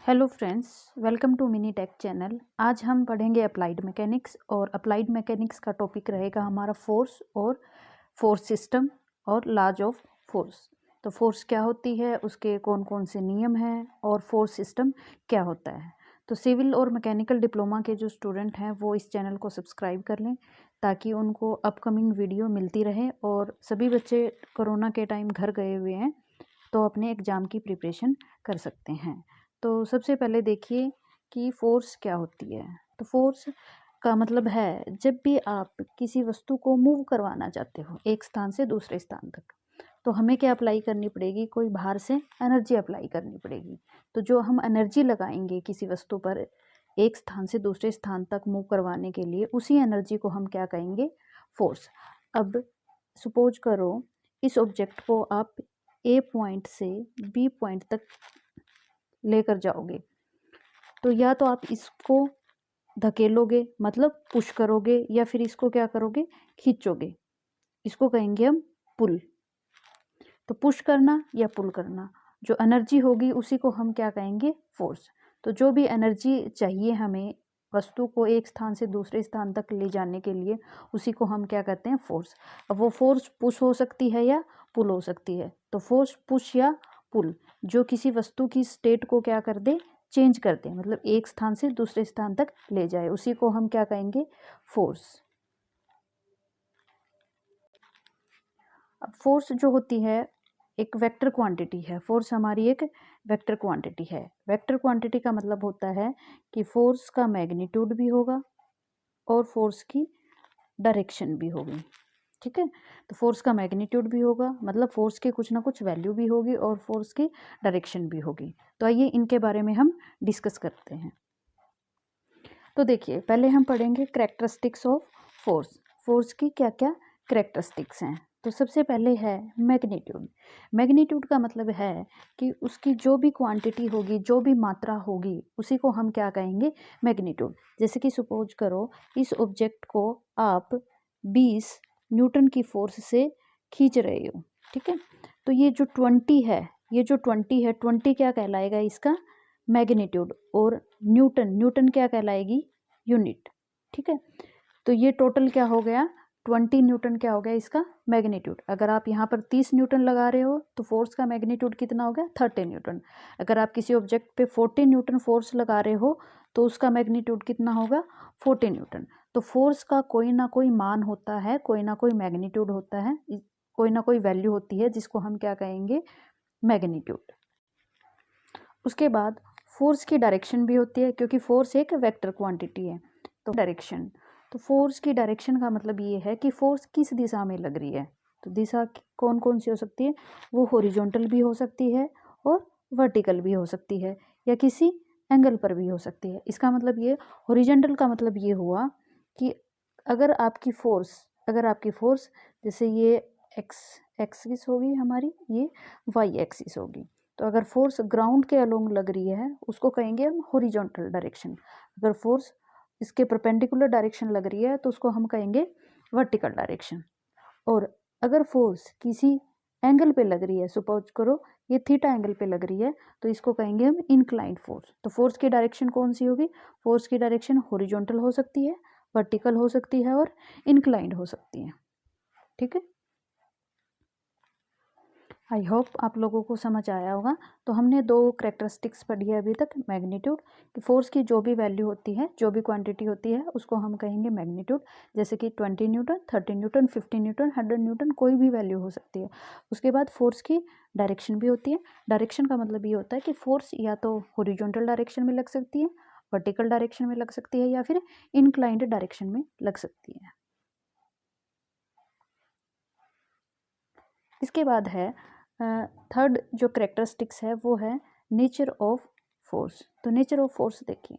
Hello friends, welcome to Mini Tech channel. आज हम पढ़ेंगे अप्लाइड मैकेनिक्स और अप्लाइड मैकेनिक्स का टॉपिक रहेगा हमारा फोर्स और फोर्स सिस्टम और लॉज ऑफ फोर्स। तो फोर्स क्या होती है, उसके कौन कौन से नियम हैं और फोर्स सिस्टम क्या होता है। तो सिविल और मैकेनिकल डिप्लोमा के जो स्टूडेंट हैं वो इस चैनल को सब्सक्राइब कर लें ताकि उनको अपकमिंग वीडियो मिलती रहे। और सभी बच्चे कोरोना के टाइम घर गए हुए हैं तो अपने एग्ज़ाम की प्रिपरेशन कर सकते हैं। तो सबसे पहले देखिए कि फ़ोर्स क्या होती है। तो फ़ोर्स का मतलब है जब भी आप किसी वस्तु को मूव करवाना चाहते हो एक स्थान से दूसरे स्थान तक, तो हमें क्या अप्लाई करनी पड़ेगी, कोई बाहर से एनर्जी अप्लाई करनी पड़ेगी। तो जो हम एनर्जी लगाएंगे किसी वस्तु पर एक स्थान से दूसरे स्थान तक मूव करवाने के लिए, उसी एनर्जी को हम क्या कहेंगे, फोर्स। अब सपोज करो इस ऑब्जेक्ट को आप ए पॉइंट से बी पॉइंट तक लेकर जाओगे, तो या तो आप इसको धकेलोगे मतलब पुश करोगे, या फिर इसको क्या करोगे, खींचोगे। इसको कहेंगे हम पुल। तो पुश करना या पुल करना, जो एनर्जी होगी उसी को हम क्या कहेंगे, फोर्स। तो जो भी एनर्जी चाहिए हमें वस्तु को एक स्थान से दूसरे स्थान तक ले जाने के लिए, उसी को हम क्या कहते हैं, फोर्स। अब वो फोर्स पुश हो सकती है या पुल हो सकती है। तो फोर्स पुश या पुल जो किसी वस्तु की स्टेट को क्या कर दे, चेंज कर दे, मतलब एक स्थान से दूसरे स्थान तक ले जाए, उसी को हम क्या कहेंगे, फोर्स। अब फोर्स जो होती है एक वेक्टर क्वांटिटी है। फोर्स हमारी एक वेक्टर क्वांटिटी है। वेक्टर क्वांटिटी का मतलब होता है कि फोर्स का मैग्नीट्यूड भी होगा और फोर्स की डायरेक्शन भी होगी। ठीक है, तो फोर्स का मैग्नीट्यूड भी होगा मतलब फोर्स की कुछ ना कुछ वैल्यू भी होगी और फोर्स की डायरेक्शन भी होगी। तो आइए इनके बारे में हम डिस्कस करते हैं। तो देखिए, पहले हम पढ़ेंगे कैरेक्टरिस्टिक्स ऑफ फोर्स। फोर्स की क्या क्या कैरेक्टरिस्टिक्स हैं। तो सबसे पहले है मैग्नीट्यूड। मैग्नीट्यूड का मतलब है कि उसकी जो भी क्वांटिटी होगी, जो भी मात्रा होगी, उसी को हम क्या कहेंगे, मैग्नीट्यूड। जैसे कि सपोज करो इस ऑब्जेक्ट को आप 20 न्यूटन की फोर्स से खींच रहे हो। ठीक है, तो ये जो 20 है, ये जो 20 है, 20 क्या कहलाएगा, इसका मैग्नीट्यूड। और न्यूटन, न्यूटन क्या कहलाएगी, यूनिट। ठीक है, तो ये टोटल क्या हो गया, 20 न्यूटन क्या हो गया इसका मैग्नीट्यूड। अगर आप यहाँ पर 30 न्यूटन लगा रहे हो तो फोर्स का मैग्नीट्यूड कितना हो गया, 30 न्यूटन। अगर आप किसी ऑब्जेक्ट पे 40 न्यूटन फोर्स लगा रहे हो तो उसका मैग्नीट्यूड कितना होगा, 40 न्यूटन। तो फोर्स का कोई ना कोई मान होता है, कोई ना कोई मैग्नीट्यूड होता है, कोई ना कोई वैल्यू होती है जिसको हम क्या कहेंगे, मैग्नीट्यूड। उसके बाद फोर्स की डायरेक्शन भी होती है, क्योंकि फोर्स एक वेक्टर क्वांटिटी है। तो डायरेक्शन, तो फोर्स की डायरेक्शन का मतलब ये है कि फोर्स किस दिशा में लग रही है। तो दिशा कौन कौन सी हो सकती है, वो हॉरिजॉन्टल भी हो सकती है और वर्टिकल भी हो सकती है, या किसी एंगल पर भी हो सकती है। इसका मतलब ये, हॉरिजॉन्टल का मतलब ये हुआ कि अगर आपकी फोर्स जैसे ये एक्स एक्सिस होगी हमारी, ये वाई एक्सिस होगी। तो अगर फोर्स ग्राउंड के अलोंग लग रही है उसको कहेंगे हम हॉरिजॉन्टल डायरेक्शन। अगर फोर्स इसके परपेंडिकुलर डायरेक्शन लग रही है तो उसको हम कहेंगे वर्टिकल डायरेक्शन। और अगर फोर्स किसी एंगल पे लग रही है, सपोज करो ये थीटा एंगल पे लग रही है, तो इसको कहेंगे हम इंक्लाइंड फोर्स। तो फोर्स की डायरेक्शन कौन सी होगी, फोर्स की डायरेक्शन हॉरिजॉन्टल हो सकती है, वर्टिकल हो सकती है और इंक्लाइंड हो सकती है। ठीक है, आई होप आप लोगों को समझ आया होगा। तो हमने दो कैरेक्टरिस्टिक्स पढ़ी है अभी तक, मैग्नीट्यूड कि फोर्स की जो भी वैल्यू होती है, जो भी क्वांटिटी होती है, उसको हम कहेंगे मैग्नीट्यूड। जैसे कि 20 न्यूटन, 30 न्यूटन, 50 न्यूटन, 100 न्यूटन, कोई भी वैल्यू हो सकती है। उसके बाद फोर्स की डायरेक्शन भी होती है। डायरेक्शन का मतलब ये होता है कि फोर्स या तो हॉरिजॉन्टल डायरेक्शन में लग सकती है, वर्टिकल डायरेक्शन में लग सकती है, या फिर इंक्लाइंड डायरेक्शन में लग सकती है। इसके बाद है थर्ड जो करेक्टरिस्टिक्स है वो है नेचर ऑफ फोर्स। तो नेचर ऑफ फोर्स देखिए,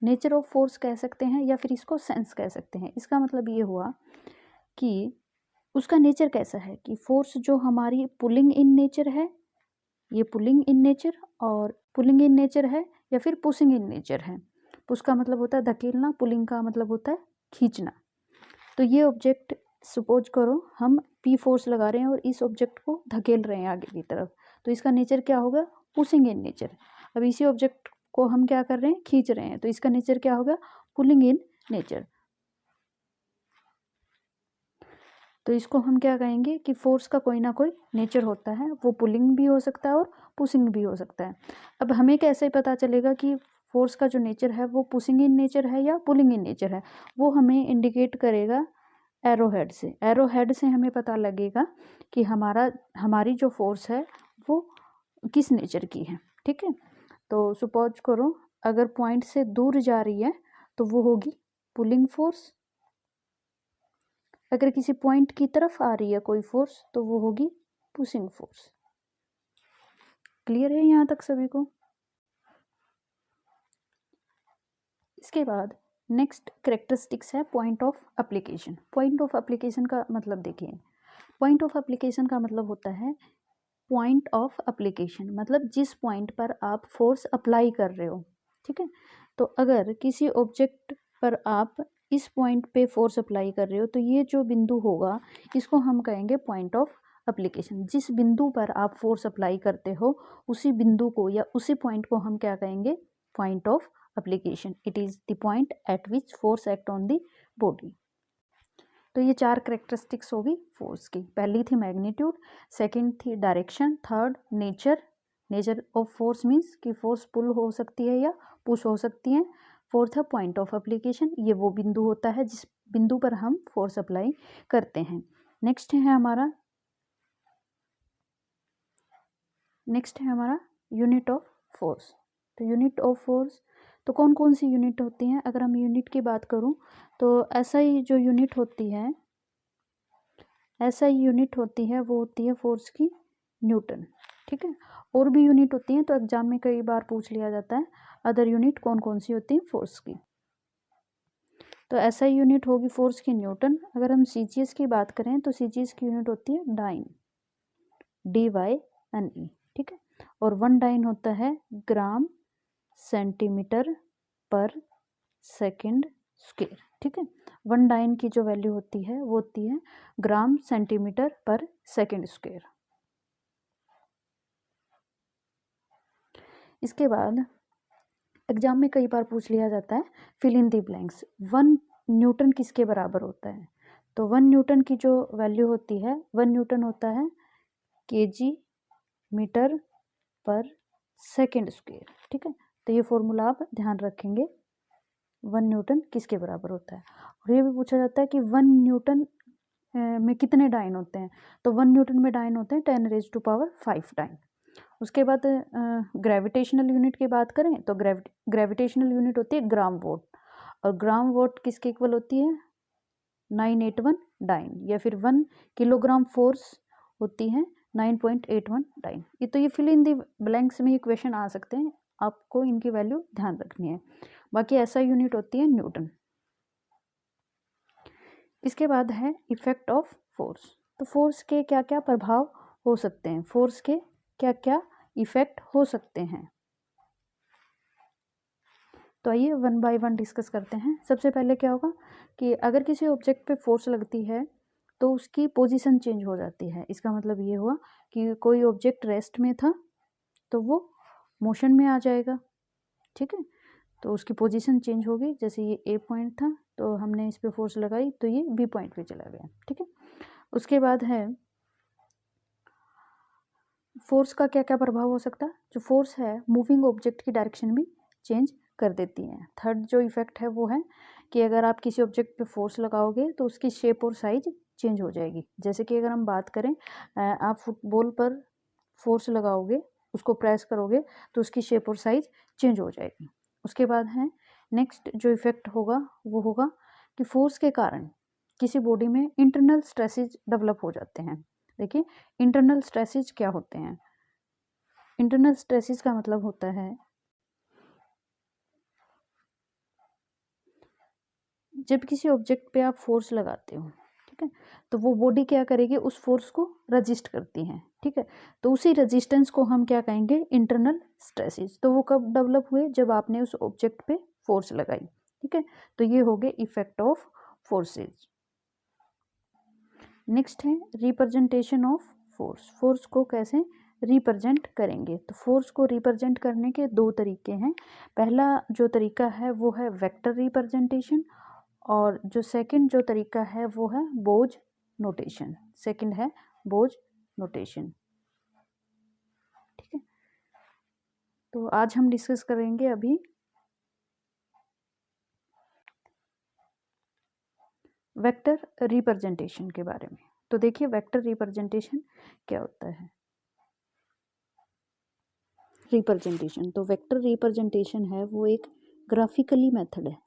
नेचर ऑफ फोर्स कह सकते हैं या फिर इसको सेंस कह सकते हैं। इसका मतलब ये हुआ कि उसका नेचर कैसा है, कि फोर्स जो हमारी पुलिंग इन नेचर है, ये पुलिंग इन नेचर और पुलिंग इन नेचर है, या फिर पुशिंग इन नेचर है। पुश का मतलब होता है धकेलना, पुलिंग का मतलब होता है खींचना। तो ये ऑब्जेक्ट सपोज करो हम पी फोर्स लगा रहे हैं और इस ऑब्जेक्ट को धकेल रहे हैं आगे की तरफ, तो इसका नेचर क्या होगा, पुशिंग इन नेचर। अब इसी ऑब्जेक्ट को हम क्या कर रहे हैं, खींच रहे हैं, तो इसका नेचर क्या होगा, पुलिंग इन नेचर। तो इसको हम क्या कहेंगे कि फोर्स का कोई ना कोई नेचर होता है, वो पुलिंग भी हो सकता है और पुशिंग भी हो सकता है। अब हमें कैसे पता चलेगा कि फोर्स का जो नेचर है वो पुशिंग इन नेचर है या पुलिंग इन नेचर है, वो हमें इंडिकेट करेगा एरो हेड से। एरो हेड से हमें पता लगेगा कि हमारी जो फोर्स है वो किस नेचर की है, ठीक है। तो सपोज करो अगर पॉइंट से दूर जा रही है तो वो होगी पुलिंग फोर्स, अगर किसी पॉइंट की तरफ आ रही है कोई फोर्स तो वो होगी पुशिंग फोर्स। क्लियर है यहाँ तक सभी को? इसके बाद नेक्स्ट कैरेक्टरिस्टिक्स है point of application. Point of application का मतलब देखिए, पॉइंट ऑफ एप्लीकेशन का मतलब होता है पॉइंट ऑफ एप्लीकेशन, मतलब जिस पॉइंट पर आप फोर्स अप्लाई कर रहे हो, ठीक है। तो अगर किसी ऑब्जेक्ट पर आप इस पॉइंट पे फोर्स अप्लाई कर रहे हो तो ये जो बिंदु होगा इसको हम कहेंगे पॉइंट ऑफ एप्लीकेशन। जिस बिंदु पर आप फोर्स अप्लाई करते हो उसी बिंदु को या उसी पॉइंट को हम क्या कहेंगे, point of application. It is the point eight which force act on the body. तो ये 4 करेक्टरिस्टिक्स होगी फोर्स की। पहली थी मैग्नीट्यूड, सेकंड थी direction, third nature, nature of force means कि फोर्स पुल हो सकती है या पुश हो सकती है। फोर्थ है पॉइंट ऑफ एप्लीकेशन, ये वो बिंदु होता है जिस बिंदु पर हम फोर्स अप्लाई करते हैं। नेक्स्ट है हमारा यूनिट ऑफ फोर्स। तो यूनिट ऑफ फोर्स तो कौन कौन सी यूनिट होती हैं, अगर हम यूनिट की बात करूं तो SI जो यूनिट होती है, SI यूनिट होती है वो होती है फोर्स की न्यूटन, ठीक है। और भी यूनिट होती हैं तो एग्जाम में कई बार पूछ लिया जाता है अदर यूनिट कौन कौन सी होती है फोर्स की। तो SI यूनिट होगी फोर्स की न्यूटन। अगर हम CGS की बात करें तो CGS की यूनिट होती है डाइन, DYNE, ठीक है। और 1 डाइन होता है ग्राम सेंटीमीटर पर सेकेंड स्क्वायर, ठीक है। 1 डाइन की जो वैल्यू होती है वो होती है ग्राम सेंटीमीटर पर सेकेंड स्क्वायर। इसके बाद एग्जाम में कई बार पूछ लिया जाता है fill in the blanks, 1 newton किसके बराबर होता है। तो 1 न्यूटन की जो वैल्यू होती है, 1 न्यूटन होता है kg मीटर पर सेकेंड स्क्वायर, ठीक है। तो ये फॉर्मूला आप ध्यान रखेंगे, 1 न्यूटन किसके बराबर होता है। और ये भी पूछा जाता है कि 1 न्यूटन में कितने डाइन होते हैं, तो 1 न्यूटन में डाइन होते हैं 10⁵ डाइन। उसके बाद ग्रेविटेशनल यूनिट की बात करें तो ग्रेविटेशनल यूनिट होती है ग्राम वोट, और ग्राम वोट किसके इक्वल होती है 981 डाइन, या फिर 1 किलोग्राम फोर्स होती है 9.81 डाइन। ये तो ये फिल इन दी ब्लैंक्स में ही क्वेश्चन आ सकते हैं, आपको इनकी वैल्यू ध्यान रखनी है। बाकी ऐसा यूनिट होती है न्यूटन। इसके बाद है इफेक्ट ऑफ फोर्स। तो फोर्स के क्या क्या प्रभाव हो सकते हैं, फोर्स के क्या क्या इफेक्ट हो सकते हैं, तो आइए 1 बाय 1 डिस्कस करते हैं। सबसे पहले क्या होगा कि अगर किसी ऑब्जेक्ट पे फोर्स लगती है तो उसकी पोजीशन चेंज हो जाती है। इसका मतलब ये हुआ कि कोई ऑब्जेक्ट रेस्ट में था तो वो मोशन में आ जाएगा, ठीक है। तो उसकी पोजीशन चेंज होगी, जैसे ये A पॉइंट था तो हमने इस पे फोर्स लगाई तो ये B पॉइंट पे चला गया, ठीक है। उसके बाद है फोर्स का क्या क्या प्रभाव हो सकता है। जो फोर्स है मूविंग ऑब्जेक्ट की डायरेक्शन भी चेंज कर देती है। थर्ड जो इफेक्ट है वो है कि अगर आप किसी ऑब्जेक्ट पे फोर्स लगाओगे तो उसकी शेप और साइज चेंज हो जाएगी। जैसे कि अगर हम बात करें आप फुटबॉल पर फोर्स लगाओगे, उसको प्रेस करोगे तो उसकी शेप और साइज चेंज हो जाएगी। उसके बाद है नेक्स्ट जो इफेक्ट होगा वो होगा कि फोर्स के कारण किसी बॉडी में इंटरनल स्ट्रेसेस डेवलप हो जाते हैं। देखिए इंटरनल स्ट्रेसेस क्या होते हैं, इंटरनल स्ट्रेसेस का मतलब होता है जब किसी ऑब्जेक्ट पे आप फोर्स लगाते हो, ठीक है, तो वो बॉडी क्या करेगी, उस फोर्स को रजिस्ट करती है, ठीक है। तो उसी रेजिस्टेंस को हम क्या कहेंगे, इंटरनल स्ट्रेसेस। तो वो कब डेवलप हुए, जब आपने उस ऑब्जेक्ट पे फोर्स लगाई, ठीक है। तो ये हो गए इफेक्ट ऑफ फोर्सेज। नेक्स्ट है रिप्रेजेंटेशन ऑफ फोर्स, फोर्स को कैसे रिप्रेजेंट करेंगे। तो फोर्स को रिप्रेजेंट करने के दो तरीके हैं। पहला जो तरीका है वो है वेक्टर रिप्रेजेंटेशन, और जो सेकंड जो तरीका है वो है बोज नोटेशन। सेकंड है बोज नोटेशन। ठीक है, तो आज हम डिस्कस करेंगे अभी वेक्टर रिप्रेजेंटेशन के बारे में। तो देखिए वेक्टर रिप्रेजेंटेशन क्या होता है। रिप्रेजेंटेशन, तो वेक्टर रिप्रेजेंटेशन है वो एक ग्राफिकली मेथड है।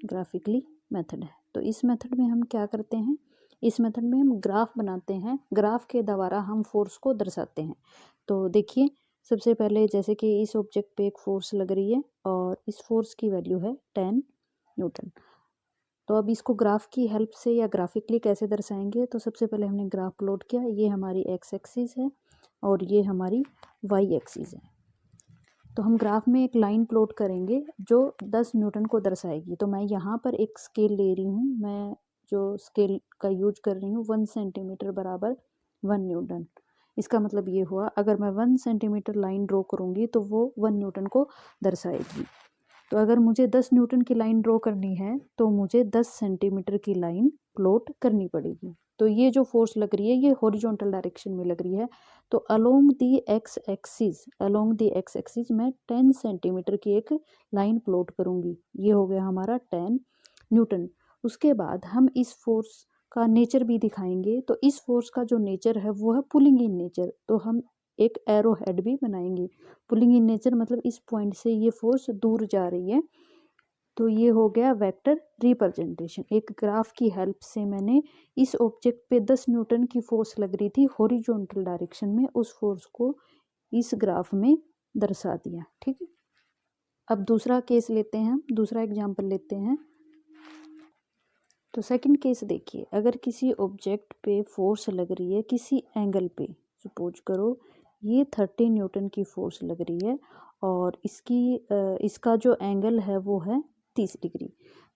ग्राफिकली मेथड है। तो इस मेथड में हम क्या करते हैं, इस मेथड में हम ग्राफ बनाते हैं, ग्राफ के द्वारा हम फोर्स को दर्शाते हैं। तो देखिए सबसे पहले जैसे कि इस ऑब्जेक्ट पे एक फोर्स लग रही है और इस फोर्स की वैल्यू है 10 न्यूटन। तो अब इसको ग्राफ की हेल्प से या ग्राफिकली कैसे दर्शाएंगे, तो सबसे पहले हमने ग्राफ प्लॉट किया। ये हमारी एक्स एक्सिस है और ये हमारी वाई एक्सिस है। तो हम ग्राफ में एक लाइन प्लॉट करेंगे जो 10 न्यूटन को दर्शाएगी। तो मैं यहाँ पर एक स्केल ले रही हूँ, मैं जो स्केल का यूज कर रही हूँ 1 सेंटीमीटर बराबर 1 न्यूटन। इसका मतलब ये हुआ अगर मैं 1 सेंटीमीटर लाइन ड्रॉ करूँगी तो वो 1 न्यूटन को दर्शाएगी। तो अगर मुझे 10 न्यूटन की लाइन ड्रॉ करनी है तो मुझे 10 सेंटीमीटर की लाइन प्लॉट करनी पड़ेगी। तो ये जो फोर्स लग रही है ये हॉरिजॉन्टल डायरेक्शन में लग रही है। तो अलोंग दी एक्स एक्सिस मैं 10 सेंटीमीटर की एक लाइन प्लॉट करूंगी। ये हो गया हमारा 10 न्यूटन। उसके बाद हम इस फोर्स का नेचर भी दिखाएंगे। तो इस फोर्स का जो नेचर है वो है पुलिंग इन नेचर। तो हम एक एरो हेड भी बनाएंगे। पुलिंग इन नेचर मतलब इस पॉइंट से ये फोर्स दूर जा रही है। तो ये हो गया वेक्टर रिप्रेजेंटेशन। एक ग्राफ की हेल्प से मैंने इस ऑब्जेक्ट पे 10 न्यूटन की फोर्स लग रही थी हॉरिजॉन्टल डायरेक्शन में, उस फोर्स को इस ग्राफ में दर्शा दिया। ठीक है, अब दूसरा केस लेते हैं, दूसरा एग्जांपल लेते हैं। तो सेकंड केस देखिए, अगर किसी ऑब्जेक्ट पे फोर्स लग रही है किसी एंगल पे, सपोज करो ये 30 न्यूटन की फोर्स लग रही है और इसका जो एंगल है वो है 30 डिग्री।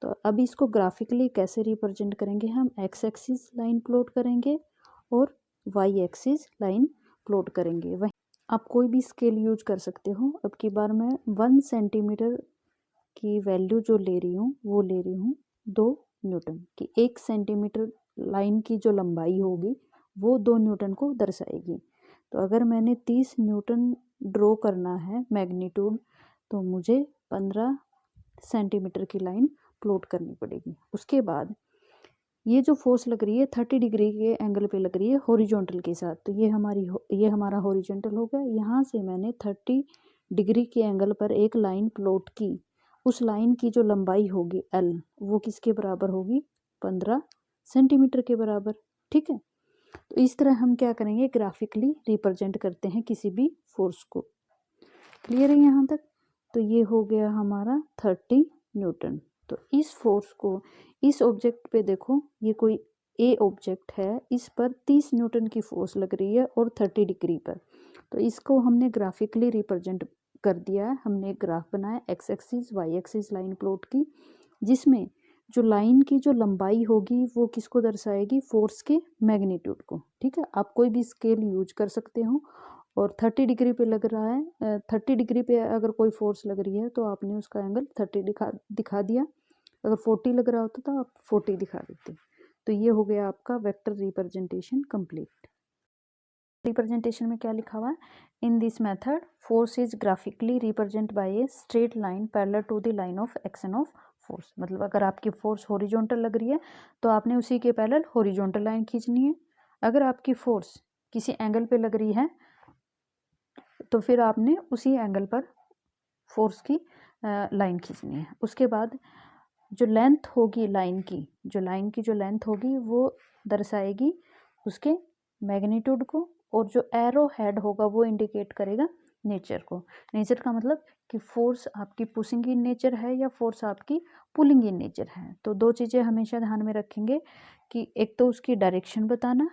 तो अब इसको ग्राफिकली कैसे रिप्रेजेंट करेंगे, हम एक्स एक्सिस लाइन प्लॉट करेंगे और वाई एक्सिस लाइन प्लॉट करेंगे। वहीं आप कोई भी स्केल यूज कर सकते हो। अब की बार मैं 1 सेंटीमीटर की वैल्यू जो ले रही हूँ वो ले रही हूँ 2 न्यूटन की। 1 सेंटीमीटर लाइन की जो लंबाई होगी वो 2 न्यूटन को दर्शाएगी। तो अगर मैंने 30 न्यूटन ड्रॉ करना है मैग्नीट्यूड, तो मुझे 15 सेंटीमीटर की लाइन प्लॉट करनी पड़ेगी। उसके बाद ये जो फोर्स लग रही है 30 डिग्री के एंगल पे लग रही है हॉरिजॉन्टल के साथ। तो ये हमारा हॉरिजॉन्टल हो गया। यहाँ से मैंने 30 डिग्री के एंगल पर एक लाइन प्लॉट की। उस लाइन की जो लंबाई होगी एल, वो किसके बराबर होगी, 15 सेंटीमीटर के बराबर। ठीक है, तो इस तरह हम क्या करेंगे, ग्राफिकली रिप्रेजेंट करते हैं किसी भी फोर्स को। क्लियर है यहाँ तक। तो ये हो गया हमारा 30 न्यूटन। तो इस फोर्स को इस ऑब्जेक्ट पे देखो, ये कोई ए ऑब्जेक्ट है, इस पर 30 न्यूटन की फोर्स लग रही है और 30 डिग्री पर। तो इसको हमने ग्राफिकली रिप्रेजेंट कर दिया है। हमने एक ग्राफ बनाया, X axis Y axis line plot की, जिसमें जो लाइन की जो लंबाई होगी वो किसको दर्शाएगी, फोर्स के मैग्नीट्यूड को। ठीक है, आप कोई भी स्केल यूज कर सकते हो। और 30 डिग्री पे लग रहा है, 30 डिग्री पे अगर कोई फोर्स लग रही है तो आपने उसका एंगल 30 दिखा दिया। अगर 40 लग रहा होता तो आप 40 दिखा देते। तो ये हो गया आपका वेक्टर रिप्रेजेंटेशन कंप्लीट। रिप्रेजेंटेशन में क्या लिखा हुआ है, in this method force is graphically represent by a straight line parallel to the line of action of force. मतलब अगर आपकी फोर्स हॉरिजॉन्टल लग रही है तो आपने उसी के पैरेलल हॉरिजॉन्टल लाइन खींचनी है। अगर आपकी फोर्स किसी एंगल पे लग रही है तो फिर आपने उसी एंगल पर फोर्स की लाइन खींचनी है। उसके बाद जो लेंथ होगी लाइन की जो लेंथ होगी वो दर्शाएगी उसके मैग्नीट्यूड को, और जो एरो हेड होगा वो इंडिकेट करेगा नेचर को। नेचर का मतलब कि फोर्स आपकी पुशिंग इन नेचर है या फोर्स आपकी पुलिंग इन नेचर है। तो दो चीज़ें हमेशा ध्यान में रखेंगे कि एक तो उसकी डायरेक्शन बताना।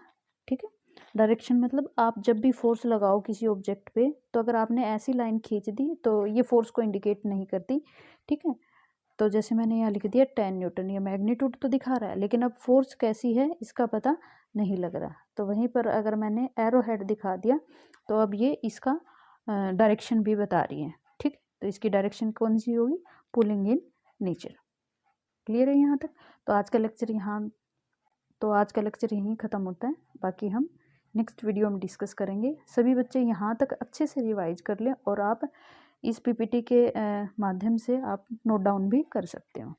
ठीक है, डायरेक्शन मतलब आप जब भी फोर्स लगाओ किसी ऑब्जेक्ट पे, तो अगर आपने ऐसी लाइन खींच दी तो ये फोर्स को इंडिकेट नहीं करती। ठीक है, तो जैसे मैंने यहाँ लिख दिया 10 न्यूटन, ये मैग्नीट्यूड तो दिखा रहा है, लेकिन अब फोर्स कैसी है इसका पता नहीं लग रहा। तो वहीं पर अगर मैंने एरो हेड दिखा दिया तो अब ये इसका डायरेक्शन भी बता रही है। ठीक, तो इसकी डायरेक्शन कौन सी होगी, पुलिंग इन नेचर। क्लियर है यहाँ तक? तो आज का लेक्चर यहीं ख़त्म होता है। बाकी हम नेक्स्ट वीडियो में डिस्कस करेंगे। सभी बच्चे यहाँ तक अच्छे से रिवाइज कर लें और आप इस पीपीटी के माध्यम से आप नोट डाउन भी कर सकते हो।